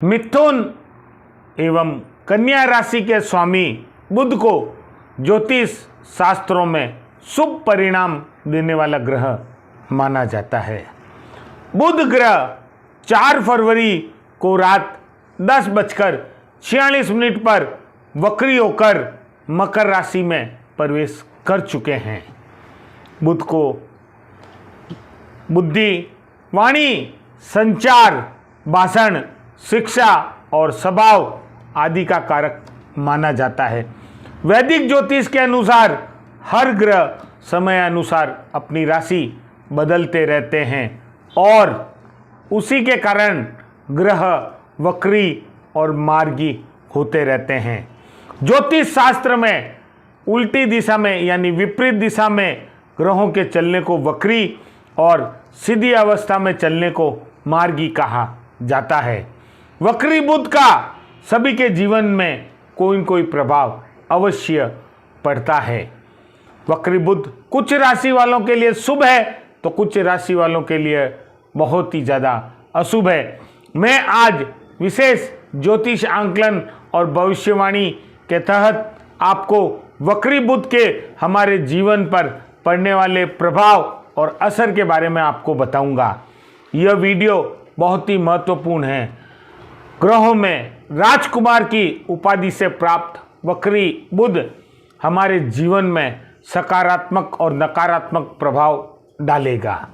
मिथुन एवं कन्या राशि के स्वामी बुध को ज्योतिष शास्त्रों में शुभ परिणाम देने वाला ग्रह माना जाता है। बुध ग्रह 4 फरवरी को रात 10:46 पर वक्री होकर मकर राशि में प्रवेश कर चुके हैं। बुध को बुद्धि, वाणी, संचार, भाषण, शिक्षा और स्वभाव आदि का कारक माना जाता है। वैदिक ज्योतिष के अनुसार हर ग्रह समय अनुसार अपनी राशि बदलते रहते हैं और उसी के कारण ग्रह वक्री और मार्गी होते रहते हैं। ज्योतिष शास्त्र में उल्टी दिशा में यानी विपरीत दिशा में ग्रहों के चलने को वक्री और सीधी अवस्था में चलने को मार्गी कहा जाता है। वक्री बुध का सभी के जीवन में कोई न कोई प्रभाव अवश्य पड़ता है। वक्री बुध कुछ राशि वालों के लिए शुभ है तो कुछ राशि वालों के लिए बहुत ही ज़्यादा अशुभ है। मैं आज विशेष ज्योतिष आंकलन और भविष्यवाणी के तहत आपको वक्री बुध के हमारे जीवन पर पड़ने वाले प्रभाव और असर के बारे में आपको बताऊंगा। यह वीडियो बहुत ही महत्वपूर्ण है। ग्रहों में राजकुमार की उपाधि से प्राप्त वक्री बुध हमारे जीवन में सकारात्मक और नकारात्मक प्रभाव डालेगा।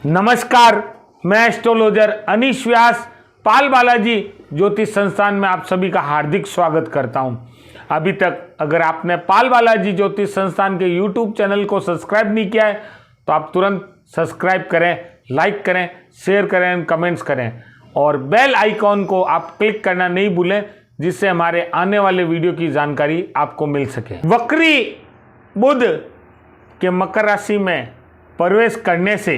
नमस्कार, मैं एस्ट्रोलॉजर अनीश व्यास पाल बालाजी ज्योतिष संस्थान में आप सभी का हार्दिक स्वागत करता हूं। अभी तक अगर आपने पाल बालाजी ज्योतिष संस्थान के यूट्यूब चैनल को सब्सक्राइब नहीं किया है तो आप तुरंत सब्सक्राइब करें, लाइक करें, शेयर करें, कमेंट्स करें और बेल आइकॉन को आप क्लिक करना नहीं भूलें जिससे हमारे आने वाले वीडियो की जानकारी आपको मिल सके। वक्री बुध के मकर राशि में प्रवेश करने से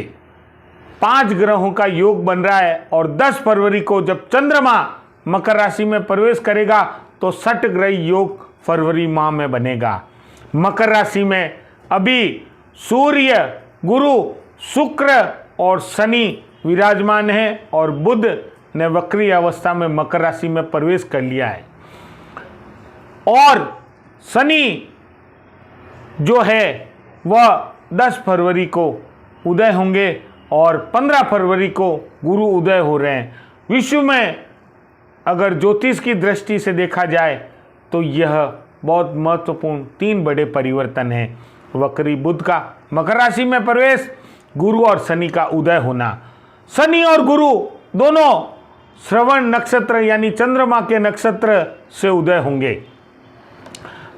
5 ग्रहों का योग बन रहा है और 10 फरवरी को जब चंद्रमा मकर राशि में प्रवेश करेगा तो 6 ग्रह योग फरवरी माह में बनेगा। मकर राशि में अभी सूर्य, गुरु, शुक्र और शनि विराजमान है और बुध ने वक्री अवस्था में मकर राशि में प्रवेश कर लिया है और शनि जो है वह 10 फरवरी को उदय होंगे और 15 फरवरी को गुरु उदय हो रहे हैं। विश्व में अगर ज्योतिष की दृष्टि से देखा जाए तो यह बहुत महत्वपूर्ण 3 बड़े परिवर्तन हैं। वक्री बुध का मकर राशि में प्रवेश, गुरु और शनि का उदय होना। शनि और गुरु दोनों श्रवण नक्षत्र यानी चंद्रमा के नक्षत्र से उदय होंगे।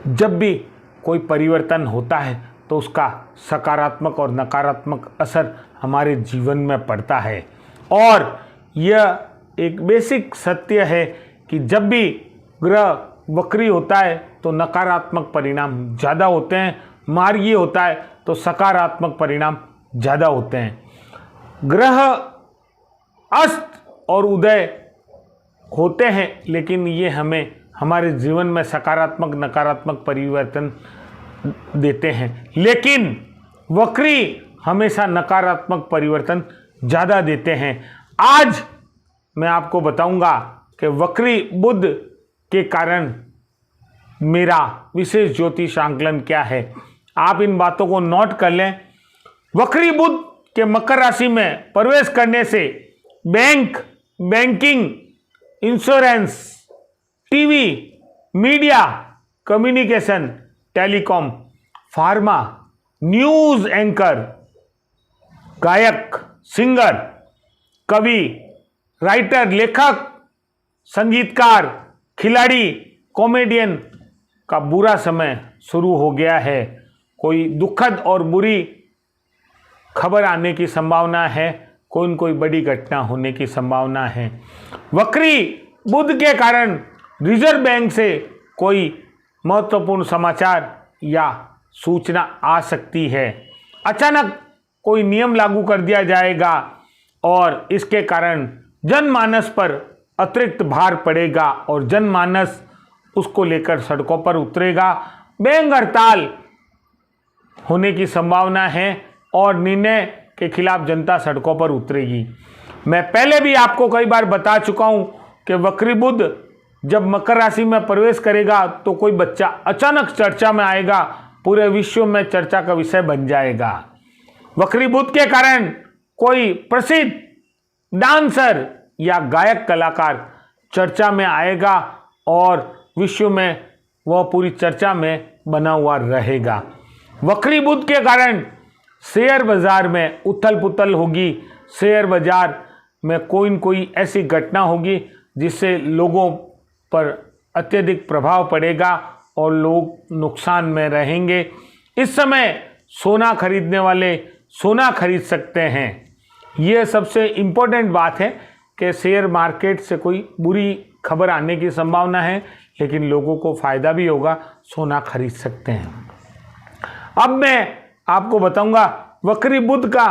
जब भी कोई परिवर्तन होता है तो उसका सकारात्मक और नकारात्मक असर हमारे जीवन में पड़ता है और यह एक बेसिक सत्य है कि जब भी ग्रह वक्री होता है तो नकारात्मक परिणाम ज़्यादा होते हैं, मार्गी होता है तो सकारात्मक परिणाम ज़्यादा होते हैं। ग्रह अस्त और उदय होते हैं लेकिन ये हमें हमारे जीवन में सकारात्मक नकारात्मक परिवर्तन देते हैं, लेकिन वक्री हमेशा नकारात्मक परिवर्तन ज़्यादा देते हैं। आज मैं आपको बताऊंगा कि वक्री बुध के कारण मेरा विशेष ज्योतिष आंकलन क्या है। आप इन बातों को नोट कर लें। वक्री बुध के मकर राशि में प्रवेश करने से bank, banking, insurance, TV, media, communication, telecom, pharma, news anchor, गायक, सिंगर, कवि, राइटर, लेखक, संगीतकार, खिलाड़ी, कॉमेडियन का बुरा समय शुरू हो गया है। कोई दुखद और बुरी खबर आने की संभावना है, कोई न कोई बड़ी घटना होने की संभावना है। वक्री बुध के कारण रिजर्व बैंक से कोई महत्वपूर्ण समाचार या सूचना आ सकती है। अचानक कोई नियम लागू कर दिया जाएगा और इसके कारण जनमानस पर अतिरिक्त भार पड़ेगा और जनमानस उसको लेकर सड़कों पर उतरेगा। बैंक हड़ताल होने की संभावना है और निर्णय के खिलाफ जनता सड़कों पर उतरेगी। मैं पहले भी आपको कई बार बता चुका हूं कि वक्री बुध जब मकर राशि में प्रवेश करेगा तो कोई बच्चा अचानक चर्चा में आएगा, पूरे विश्व में चर्चा का विषय बन जाएगा। वक्री बुध के कारण कोई प्रसिद्ध डांसर या गायक कलाकार चर्चा में आएगा और विश्व में वह पूरी चर्चा में बना हुआ रहेगा। वक्री बुध के कारण शेयर बाजार में उथल पुथल होगी, शेयर बाजार में कोई न कोई ऐसी घटना होगी जिससे लोगों पर अत्यधिक प्रभाव पड़ेगा और लोग नुकसान में रहेंगे। इस समय सोना खरीदने वाले सोना खरीद सकते हैं। ये सबसे इम्पोर्टेंट बात है कि शेयर मार्केट से कोई बुरी खबर आने की संभावना है, लेकिन लोगों को फायदा भी होगा, सोना खरीद सकते हैं। अब मैं आपको बताऊंगा वक्री बुध का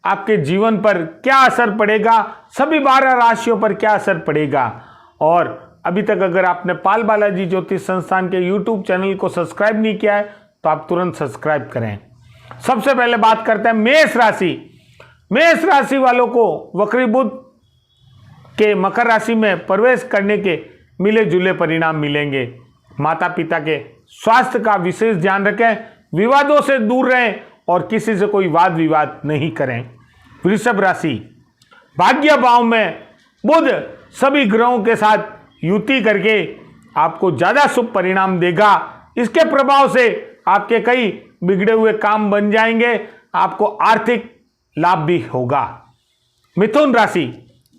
आपके जीवन पर क्या असर पड़ेगा, सभी 12 राशियों पर क्या असर पड़ेगा। और अभी तक अगर आपने पाल बालाजी ज्योतिष संस्थान के YouTube चैनल को सब्सक्राइब नहीं किया है तो आप तुरंत सब्सक्राइब करें। सबसे पहले बात करते हैं मेष राशि। मेष राशि वालों को वक्री बुध के मकर राशि में प्रवेश करने के मिले जुले परिणाम मिलेंगे। माता पिता के स्वास्थ्य का विशेष ध्यान रखें, विवादों से दूर रहें और किसी से कोई वाद विवाद नहीं करें। वृषभ राशि, भाग्य भाव में बुध सभी ग्रहों के साथ युति करके आपको ज्यादा शुभ परिणाम देगा। इसके प्रभाव से आपके कई बिगड़े हुए काम बन जाएंगे, आपको आर्थिक लाभ भी होगा। मिथुन राशि,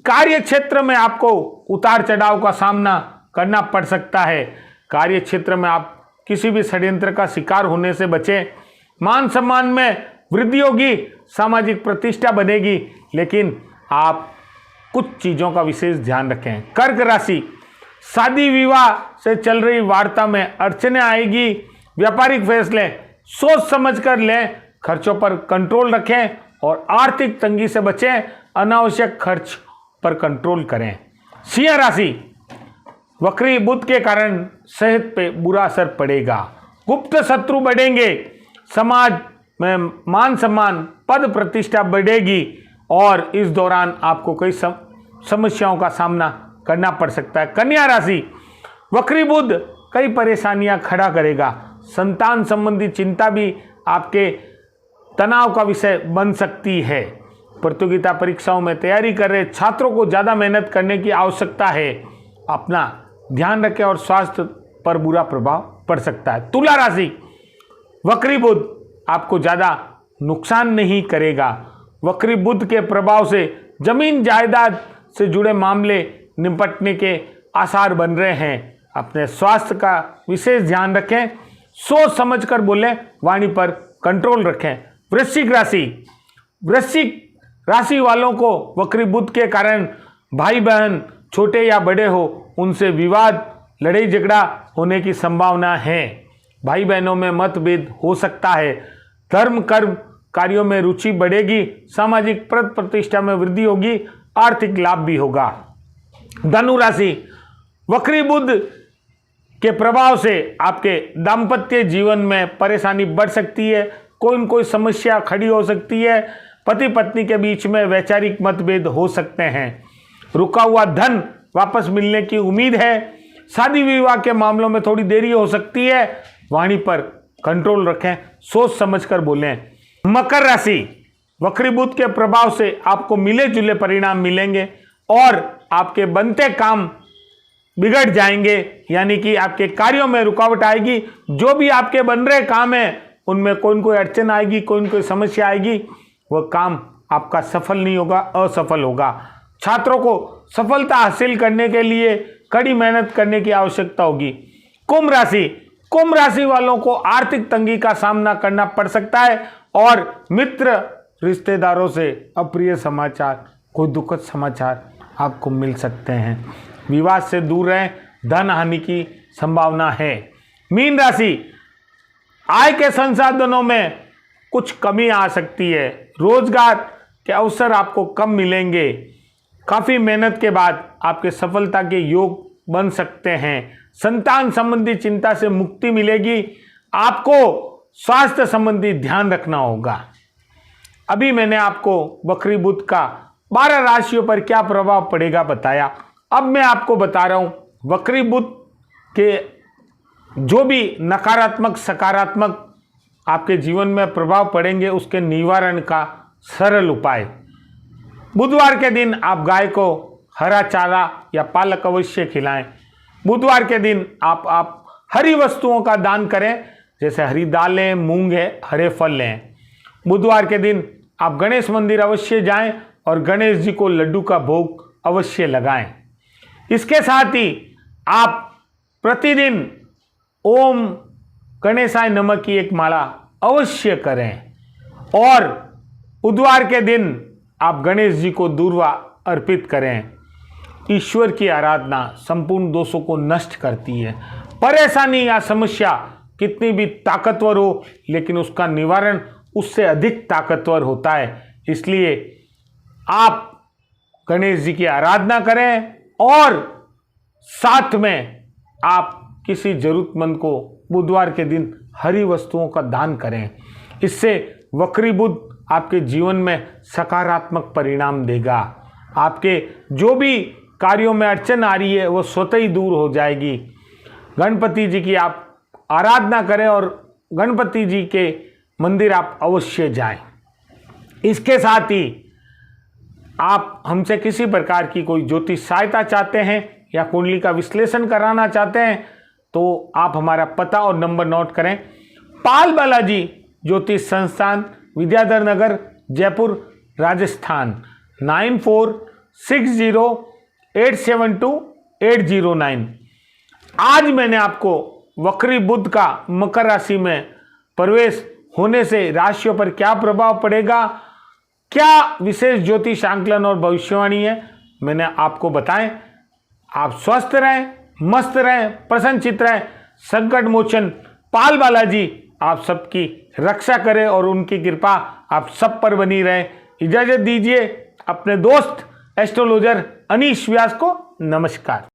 कार्य क्षेत्र में आपको उतार चढ़ाव का सामना करना पड़ सकता है। कार्य क्षेत्र में आप किसी भी षड्यंत्र का शिकार होने से बचें। मान सम्मान में वृद्धि होगी, सामाजिक प्रतिष्ठा बनेगी, लेकिन आप कुछ चीजों का विशेष ध्यान रखें। कर्क राशि, शादी विवाह से चल रही वार्ता में अड़चने आएगी। व्यापारिक फैसले सोच समझ कर लें, खर्चों पर कंट्रोल रखें और आर्थिक तंगी से बचें। अनावश्यक खर्च पर कंट्रोल करें। सिंह राशि, वक्री बुध के कारण सेहत पे बुरा असर पड़ेगा, गुप्त शत्रु बढ़ेंगे, समाज में मान सम्मान पद प्रतिष्ठा बढ़ेगी और इस दौरान आपको कई समस्याओं का सामना करना पड़ सकता है। कन्या राशि, वक्री बुध कई परेशानियां खड़ा करेगा। संतान संबंधी चिंता भी आपके तनाव का विषय बन सकती है। प्रतियोगिता परीक्षाओं में तैयारी कर रहे छात्रों को ज़्यादा मेहनत करने की आवश्यकता है। अपना ध्यान रखें और स्वास्थ्य पर बुरा प्रभाव पड़ सकता है। तुला राशि, वक्री बुध आपको ज़्यादा नुकसान नहीं करेगा। वक्री बुध के प्रभाव से जमीन जायदाद से जुड़े मामले निपटने के आसार बन रहे हैं। अपने स्वास्थ्य का विशेष ध्यान रखें, सोच समझ कर बोलें, वाणी पर कंट्रोल रखें। वृश्चिक राशि, वृश्चिक राशि वालों को वक्री बुध के कारण भाई बहन छोटे या बड़े हो उनसे विवाद लड़ाई झगड़ा होने की संभावना है। भाई बहनों में मतभेद हो सकता है। धर्म कर्म कार्यों में रुचि बढ़ेगी, सामाजिक पद प्रतिष्ठा में वृद्धि होगी, आर्थिक लाभ भी होगा। धनु राशि, वक्री बुध के प्रभाव से आपके दाम्पत्य जीवन में परेशानी बढ़ सकती है। कोई न कोई समस्या खड़ी हो सकती है। पति पत्नी के बीच में वैचारिक मतभेद हो सकते हैं। रुका हुआ धन वापस मिलने की उम्मीद है। शादी विवाह के मामलों में थोड़ी देरी हो सकती है। वाणी पर कंट्रोल रखें, सोच समझकर बोलें। मकर राशि, वक्री बुध के प्रभाव से आपको मिले जुले परिणाम मिलेंगे और आपके बनते काम बिगड़ जाएंगे, यानी कि आपके कार्यों में रुकावट आएगी। जो भी आपके बन रहे काम हैं उनमें कोई न कोई अड़चन आएगी, कोई न कोई समस्या आएगी, वह काम आपका सफल नहीं होगा, असफल होगा। छात्रों को सफलता हासिल करने के लिए कड़ी मेहनत करने की आवश्यकता होगी। कुंभ राशि, कुंभ राशि वालों को आर्थिक तंगी का सामना करना पड़ सकता है और मित्र रिश्तेदारों से अप्रिय समाचार, कोई दुखद समाचार आपको मिल सकते हैं। विवाद से दूर रहें, धन हानि की संभावना है। मीन राशि, आय के संसाधनों में कुछ कमी आ सकती है। रोजगार के अवसर आपको कम मिलेंगे। काफ़ी मेहनत के बाद आपके सफलता के योग बन सकते हैं। संतान संबंधी चिंता से मुक्ति मिलेगी। आपको स्वास्थ्य संबंधी ध्यान रखना होगा। अभी मैंने आपको वक्री बुध का 12 राशियों पर क्या प्रभाव पड़ेगा बताया। अब मैं आपको बता रहा हूं वक्री बुध के जो भी नकारात्मक सकारात्मक आपके जीवन में प्रभाव पड़ेंगे उसके निवारण का सरल उपाय। बुधवार के दिन आप गाय को हरा चारा या पालक अवश्य खिलाएं। बुधवार के दिन आप हरी वस्तुओं का दान करें, जैसे हरी दालें, मूंग है, हरे फल लें। बुधवार के दिन आप गणेश मंदिर अवश्य जाएं और गणेश जी को लड्डू का भोग अवश्य लगाएं। इसके साथ ही आप प्रतिदिन ओम गणेशाय नमः की एक माला अवश्य करें और बुधवार के दिन आप गणेश जी को दूर्वा अर्पित करें। ईश्वर की आराधना संपूर्ण दोषों को नष्ट करती है। परेशानी या समस्या कितनी भी ताकतवर हो, लेकिन उसका निवारण उससे अधिक ताकतवर होता है। इसलिए आप गणेश जी की आराधना करें और साथ में आप किसी जरूरतमंद को बुधवार के दिन हरी वस्तुओं का दान करें। इससे वक्री बुध आपके जीवन में सकारात्मक परिणाम देगा। आपके जो भी कार्यों में अड़चन आ रही है वो स्वतः ही दूर हो जाएगी। गणपति जी की आप आराधना करें और गणपति जी के मंदिर आप अवश्य जाएं। इसके साथ ही आप हमसे किसी प्रकार की कोई ज्योतिष सहायता चाहते हैं या कुंडली का विश्लेषण कराना चाहते हैं तो आप हमारा पता और नंबर नोट करें। पाल बालाजी ज्योतिष संस्थान, विद्याधर नगर, जयपुर, राजस्थान, 9460872809। आज मैंने आपको वक्री बुध का मकर राशि में प्रवेश होने से राशियों पर क्या प्रभाव पड़ेगा, क्या विशेष ज्योतिष आंकलन और भविष्यवाणी है, मैंने आपको बताएं। आप स्वस्थ रहें, मस्त रहें, प्रसन्नचित्त रहें। संकट मोचन पाल बालाजी आप सबकी रक्षा करें और उनकी कृपा आप सब पर बनी रहे। इजाजत दीजिए अपने दोस्त एस्ट्रोलॉजर अनीश व्यास को। नमस्कार।